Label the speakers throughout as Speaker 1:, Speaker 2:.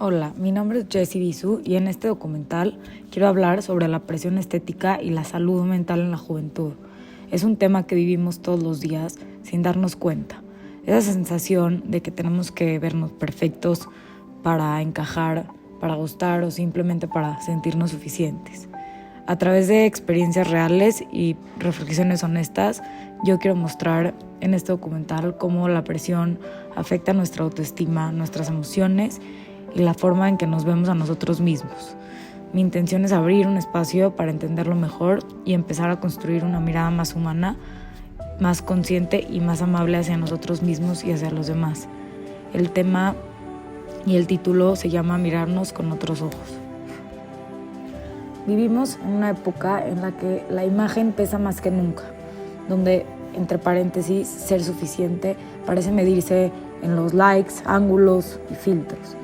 Speaker 1: Hola, mi nombre es Jessie Bisu y en este documental quiero hablar sobre la presión estética y la salud mental en la juventud. Es un tema que vivimos todos los días sin darnos cuenta. Esa sensación de que tenemos que vernos perfectos para encajar, para gustar o simplemente para sentirnos suficientes. A través de experiencias reales y reflexiones honestas, yo quiero mostrar en este documental cómo la presión afecta nuestra autoestima, nuestras emociones y la forma en que nos vemos a nosotros mismos. Mi intención es abrir un espacio para entenderlo mejor y empezar a construir una mirada más humana, más consciente y más amable hacia nosotros mismos y hacia los demás. El tema y el título se llama Mirarnos con otros ojos. Vivimos en una época en la que la imagen pesa más que nunca, donde, entre paréntesis, ser suficiente parece medirse en los likes, ángulos y filtros.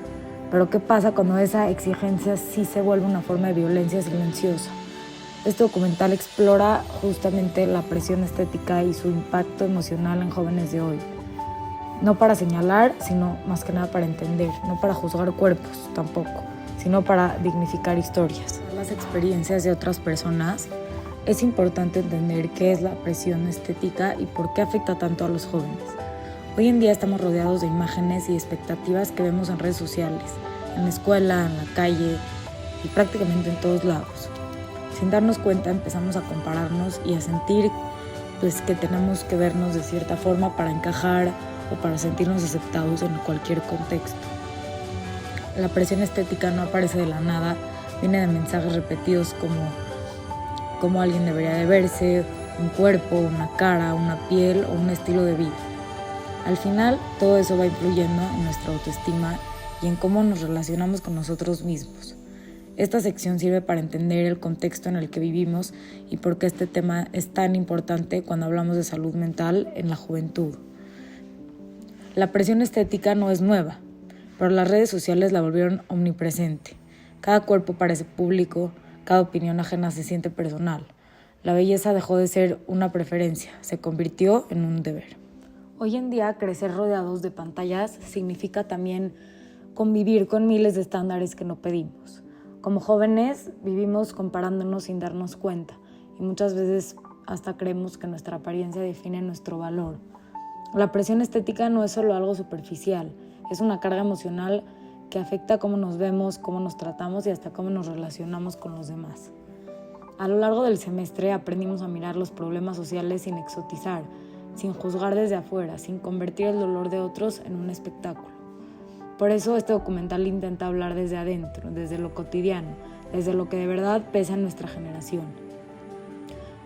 Speaker 1: Pero ¿qué pasa cuando esa exigencia sí se vuelve una forma de violencia silenciosa? Este documental explora justamente la presión estética y su impacto emocional en jóvenes de hoy. No para señalar, sino más que nada para entender, no para juzgar cuerpos tampoco, sino para dignificar historias. Las experiencias de otras personas, es importante entender qué es la presión estética y por qué afecta tanto a los jóvenes. Hoy en día estamos rodeados de imágenes y expectativas que vemos en redes sociales, en la escuela, en la calle y prácticamente en todos lados. Sin darnos cuenta empezamos a compararnos y a sentir que tenemos que vernos de cierta forma para encajar o para sentirnos aceptados en cualquier contexto. La presión estética no aparece de la nada, viene de mensajes repetidos como cómo alguien debería de verse, un cuerpo, una cara, una piel o un estilo de vida. Al final, todo eso va influyendo en nuestra autoestima y en cómo nos relacionamos con nosotros mismos. Esta sección sirve para entender el contexto en el que vivimos y por qué este tema es tan importante cuando hablamos de salud mental en la juventud. La presión estética no es nueva, pero las redes sociales la volvieron omnipresente. Cada cuerpo parece público, cada opinión ajena se siente personal. La belleza dejó de ser una preferencia, se convirtió en un deber. Hoy en día, crecer rodeados de pantallas significa también convivir con miles de estándares que no pedimos. Como jóvenes, vivimos comparándonos sin darnos cuenta y muchas veces hasta creemos que nuestra apariencia define nuestro valor. La presión estética no es solo algo superficial, es una carga emocional que afecta cómo nos vemos, cómo nos tratamos y hasta cómo nos relacionamos con los demás. A lo largo del semestre aprendimos a mirar los problemas sociales sin exotizar, sin juzgar desde afuera, sin convertir el dolor de otros en un espectáculo. Por eso este documental intenta hablar desde adentro, desde lo cotidiano, desde lo que de verdad pesa en nuestra generación.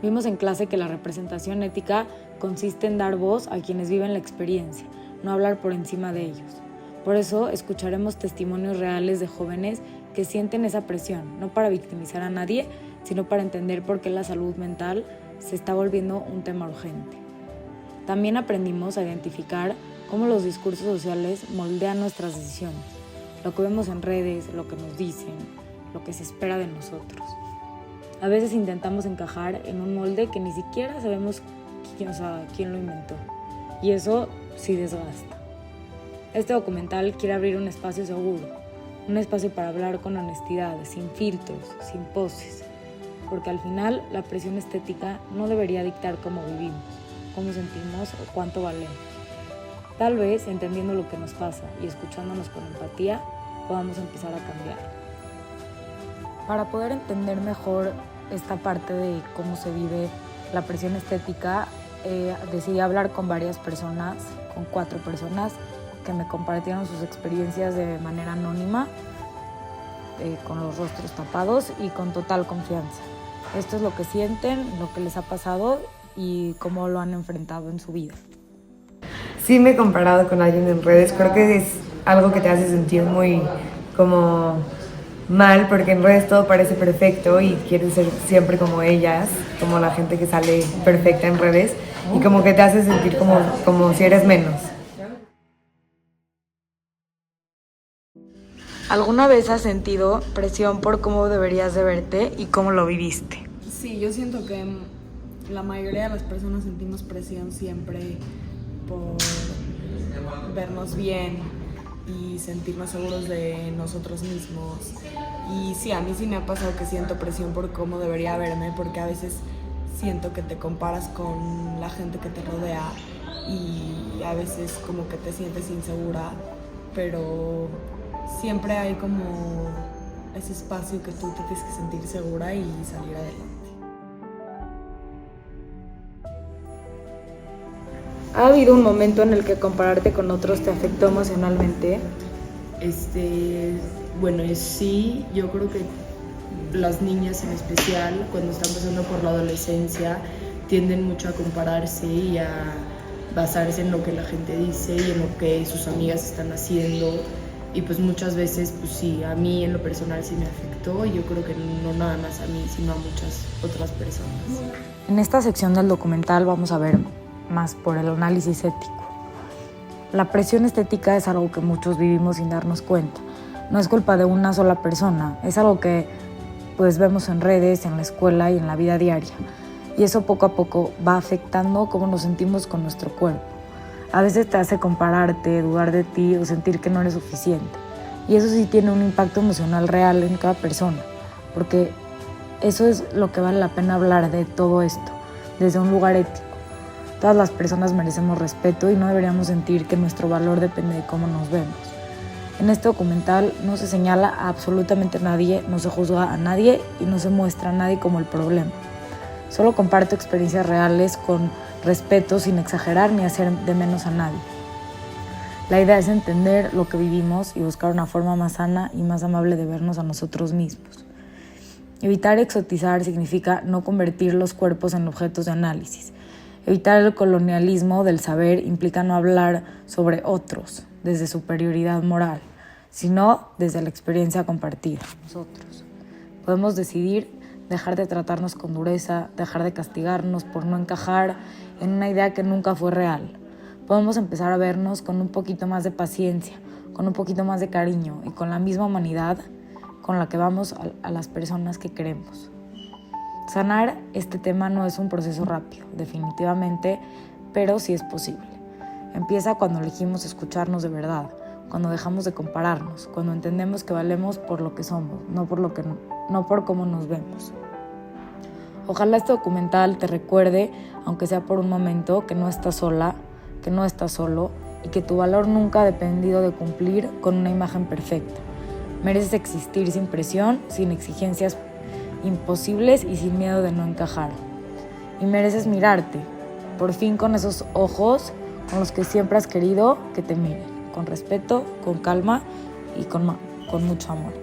Speaker 1: Vimos en clase que la representación ética consiste en dar voz a quienes viven la experiencia, no hablar por encima de ellos. Por eso escucharemos testimonios reales de jóvenes que sienten esa presión, no para victimizar a nadie, sino para entender por qué la salud mental se está volviendo un tema urgente. También aprendimos a identificar cómo los discursos sociales moldean nuestras decisiones, lo que vemos en redes, lo que nos dicen, lo que se espera de nosotros. A veces intentamos encajar en un molde que ni siquiera sabemos quién lo inventó, y eso sí desgasta. Este documental quiere abrir un espacio seguro, un espacio para hablar con honestidad, sin filtros, sin poses, porque al final la presión estética no debería dictar cómo vivimos, cómo sentimos o cuánto valemos. Tal vez, entendiendo lo que nos pasa y escuchándonos con empatía, podamos empezar a cambiar. Para poder entender mejor esta parte de cómo se vive la presión estética, decidí hablar con varias personas, con 4 personas, que me compartieron sus experiencias de manera anónima, con los rostros tapados y con total confianza. Esto es lo que sienten, lo que les ha pasado y cómo lo han enfrentado en su vida.
Speaker 2: Sí me he comparado con alguien en redes, creo que es algo que te hace sentir muy como mal, porque en redes todo parece perfecto y quieres ser siempre como ellas, como la gente que sale perfecta en redes, y como que te hace sentir como si eres menos.
Speaker 1: ¿Alguna vez has sentido presión por cómo deberías de verte y cómo lo viviste?
Speaker 3: Sí, yo siento que la mayoría de las personas sentimos presión siempre por vernos bien y sentirnos seguros de nosotros mismos. Y sí, a mí sí me ha pasado que siento presión por cómo debería verme, porque a veces siento que te comparas con la gente que te rodea y a veces como que te sientes insegura, pero siempre hay como ese espacio que tú te tienes que sentir segura y salir adelante.
Speaker 1: ¿Ha habido un momento en el que compararte con otros te afectó emocionalmente?
Speaker 4: Bueno, sí, yo creo que las niñas en especial, cuando están pasando por la adolescencia, tienden mucho a compararse y a basarse en lo que la gente dice y en lo que sus amigas están haciendo. Y pues muchas veces, pues sí, a mí en lo personal sí me afectó y yo creo que no nada más a mí, sino a muchas otras personas.
Speaker 1: En esta sección del documental vamos a ver más por el análisis ético. La presión estética es algo que muchos vivimos sin darnos cuenta. No es culpa de una sola persona, es algo que pues vemos en redes, en la escuela y en la vida diaria. Y eso poco a poco va afectando cómo nos sentimos con nuestro cuerpo. A veces te hace compararte, dudar de ti o sentir que no eres suficiente. Y eso sí tiene un impacto emocional real en cada persona, porque eso es lo que vale la pena hablar de todo esto, desde un lugar ético. Todas las personas merecemos respeto y no deberíamos sentir que nuestro valor depende de cómo nos vemos. En este documental no se señala a absolutamente nadie, no se juzga a nadie y no se muestra a nadie como el problema. Solo comparto experiencias reales con respeto, sin exagerar ni hacer de menos a nadie. La idea es entender lo que vivimos y buscar una forma más sana y más amable de vernos a nosotros mismos. Evitar exotizar significa no convertir los cuerpos en objetos de análisis. Evitar el colonialismo del saber implica no hablar sobre otros desde superioridad moral, sino desde la experiencia compartida. Nosotros podemos decidir dejar de tratarnos con dureza, dejar de castigarnos por no encajar en una idea que nunca fue real. Podemos empezar a vernos con un poquito más de paciencia, con un poquito más de cariño y con la misma humanidad con la que vamos a las personas que queremos. Sanar este tema no es un proceso rápido, definitivamente, pero sí es posible. Empieza cuando elegimos escucharnos de verdad, cuando dejamos de compararnos, cuando entendemos que valemos por lo que somos, no por cómo nos vemos. Ojalá este documental te recuerde, aunque sea por un momento, que no estás sola, que no estás solo y que tu valor nunca ha dependido de cumplir con una imagen perfecta. Mereces existir sin presión, sin exigencias imposibles y sin miedo de no encajar. Y mereces mirarte, por fin con esos ojos con los que siempre has querido que te miren, con respeto, con calma y con mucho amor.